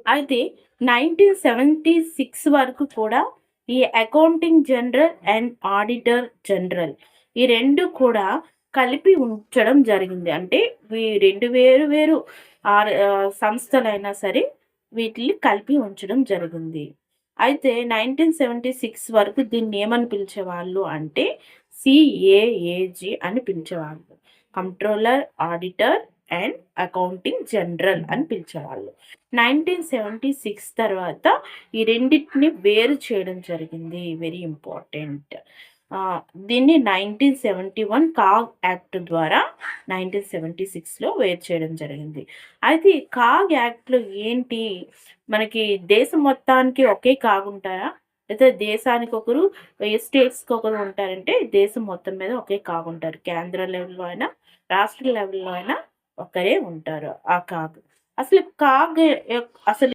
అయితే 1976 వరకు కూడా ఈ accounting general and auditor general ఈ 2 కూడా కలిపి ఉంచడం జరిగింది. అంటే 2 వేరు వేరు సంస్థలైనా సరే వీటిని కలిపి ఉంచడం జరిగింది. అయితే 1976 వరకు దీన్ని ఏమని పిలిచేవాళ్ళు అంటే సీఏఏజీ అని పిలిచేవాళ్ళు. Controller, auditor and accounting general అని పిలిచేవాళ్ళు. 1976 తర్వాత ఈ రెండిటిని వేరు చేయడం జరిగింది. Very important. దీన్ని 1971 కాగ్ యాక్ట్ ద్వారా 1976లో వేరు చేయడం జరిగింది. అయితే ఈ కాగ్ యాక్ట్‌లో ఏంటి, మనకి దేశం మొత్తానికి ఒకే కాగ్ ఉంటారా? లేదా దేశానికొకరు, స్టేట్స్‌కొకరు ఉంటారంటే దేశం మొత్తం మీద ఒకే కాగ్ ఉంటారు. కేంద్ర లెవెల్‌లో అయినా, రాష్ట్ర లెవెల్‌లో అయినా ఒకరే ఉంటారు ఆ కాగ్. అసలు కాగ్ అసలు